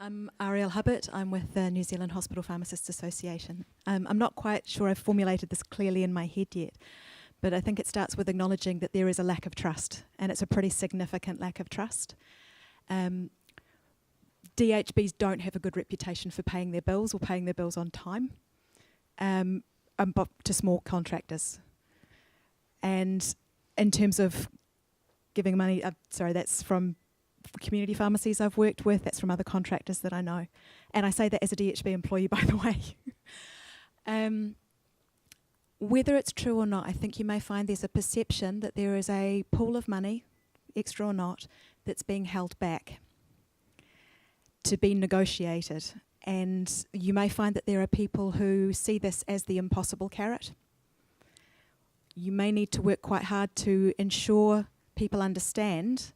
I'm Ariel Hubbard. I'm with the New Zealand Hospital Pharmacists Association. I'm not quite sure I've formulated this clearly in my head yet, but I think it starts with acknowledging that there is a lack of trust, and it's a pretty significant lack of trust. DHBs don't have a good reputation for paying their bills or paying their bills on time, to small contractors. And in terms of giving money, that's from community pharmacies I've worked with, that's from other contractors that I know. And I say that as a DHB employee, by the way. Whether it's true or not, I think you may find there's a perception that there is a pool of money, extra or not, that's being held back to be negotiated. And you may find that there are people who see this as the impossible carrot. You may need to work quite hard to ensure people understand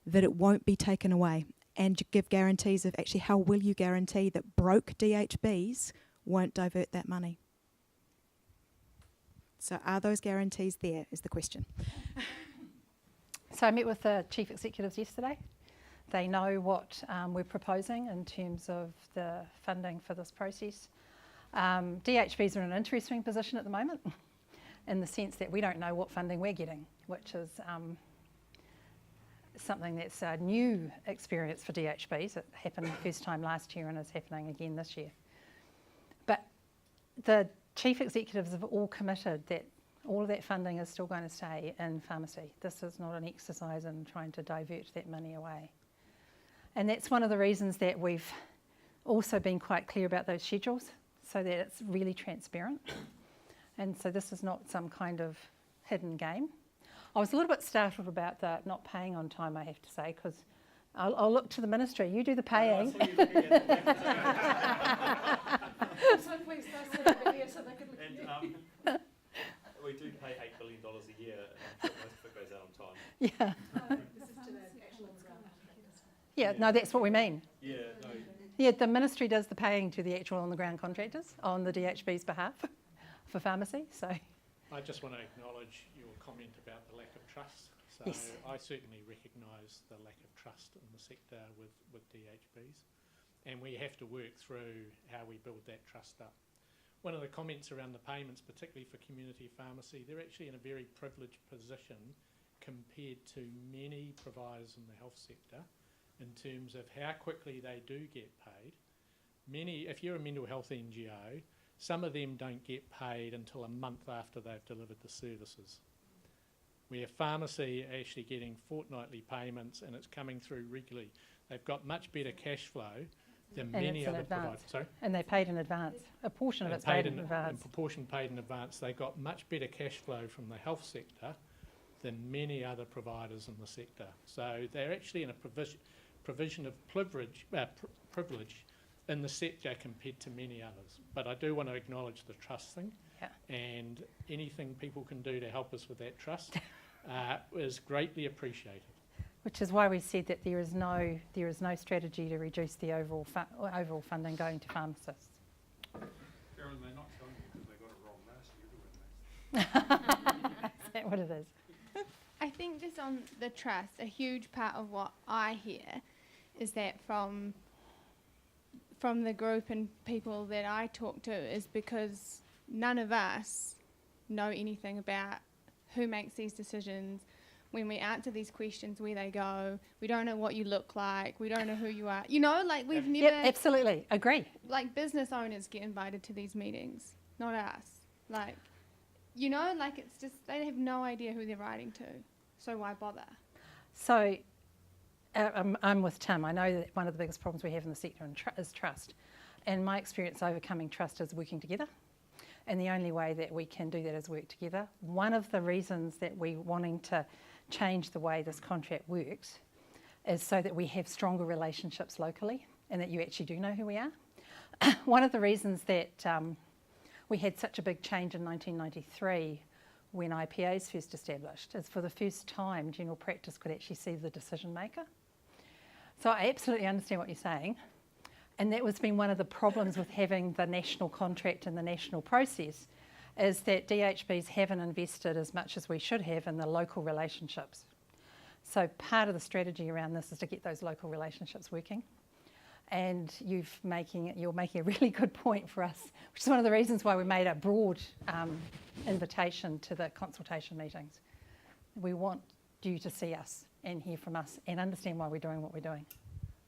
that it won't be taken away, and you give guarantees of actually how will you guarantee that broke DHBs won't divert that money. So are those guarantees there is the question. So I met with the chief executives yesterday. They know what we're proposing in terms of the funding for this process. DHBs are in an interesting position at the moment in the sense that we don't know what funding we're getting, which is something that's a new experience for DHBs. It happened the first time last year and is happening again this year. But the chief executives have all committed that all of that funding is still going to stay in pharmacy. This is not an exercise in trying to divert that money away. And that's one of the reasons that we've also been quite clear about those schedules so that it's really transparent. And so this is not some kind of hidden game. I was a little bit startled about the not paying on time, I have to say, because I'll look to the ministry. You do the paying. So please, so they can look. We do pay $8 billion a year, and I'm sure most of it goes out on time. Yeah. This is to the actual on-the-ground. Yeah, no, that's what we mean. Yeah, no. Yeah, the ministry does the paying to the actual on-the-ground contractors on the DHB's behalf for pharmacy. So I just want to acknowledge your comment about the lack of trust. So yes. I certainly recognise the lack of trust in the sector with DHBs, and we have to work through how we build that trust up. One of the comments around the payments, particularly for community pharmacy, they're actually in a very privileged position compared to many providers in the health sector in terms of how quickly they do get paid. Many, if you're a mental health NGO, some of them don't get paid until a month after they've delivered the services. Where pharmacy are actually getting fortnightly payments and it's coming through regularly. They've got much better cash flow than many other providers. Sorry? And they paid in advance. A portion of it's paid in advance. A proportion paid in advance. They got much better cash flow from the health sector than many other providers in the sector. So they're actually in a provision of privilege in the sector compared to many others. But I do want to acknowledge the trust thing, and anything people can do to help us with that trust is greatly appreciated. Which is why we said that there is no strategy to reduce the overall funding going to pharmacists. Carolyn, they're not telling you because they got it wrong last year, weren't they? Is that what it is? I think just on the trust, a huge part of what I hear is that from the group and people that I talk to is because none of us know anything about who makes these decisions. When we answer these questions, where they go, we don't know what you look like, we don't know who you are. You know, like we've never... Yep, absolutely, agree. Like business owners get invited to these meetings, not us. Like, you know, like it's just, they have no idea who they're writing to, so why bother? So, I'm with Tim. I know that one of the biggest problems we have in the sector is trust. And my experience overcoming trust is working together. And the only way that we can do that is work together. One of the reasons that we're wanting to change the way this contract works is so that we have stronger relationships locally and that you actually do know who we are. One of the reasons that we had such a big change in 1993 when IPAs first established is for the first time general practice could actually see the decision maker. So I absolutely understand what you're saying. And that was been one of the problems with having the national contract and the national process is that DHBs haven't invested as much as we should have in the local relationships. So part of the strategy around this is to get those local relationships working. And you're making a really good point for us, which is one of the reasons why we made a broad invitation to the consultation meetings. We want you to see us and hear from us and understand why we're doing what we're doing.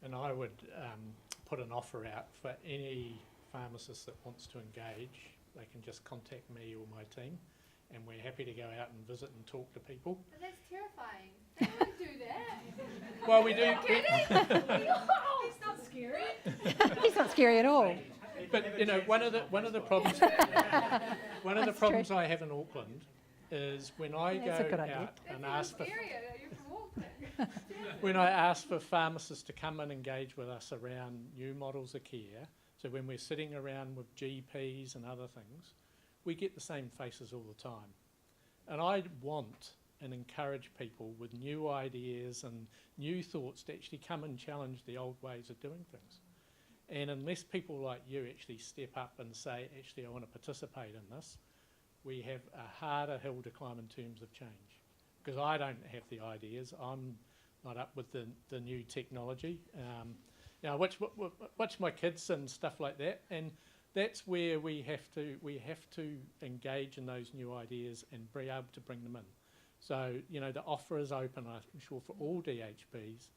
And I would put an offer out for any pharmacist that wants to engage. They can just contact me or my team, and we're happy to go out and visit and talk to people. But that's terrifying. They wouldn't do that. Well, we do. He's not scary. He's not scary at all. But you know, one of the problems problems I have in Auckland is when I That's a go good out idea. and ask for You're from Auckland. when I ask for pharmacists to come and engage with us around new models of care. So when we're sitting around with GPs and other things, we get the same faces all the time. And I want and encourage people with new ideas and new thoughts to actually come and challenge the old ways of doing things. And unless people like you actually step up and say, actually, I want to participate in this, we have a harder hill to climb in terms of change. Because I don't have the ideas. I'm not up with the new technology. Now, watch my kids and stuff like that, and that's where we have to engage in those new ideas and be able to bring them in. So, you know, the offer is open, I'm sure, for all DHBs,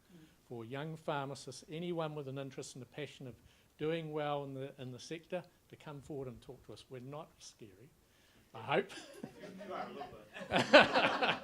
for young pharmacists, anyone with an interest and a passion of doing well in the sector, to come forward and talk to us. We're not scary, I hope. You are a little bit.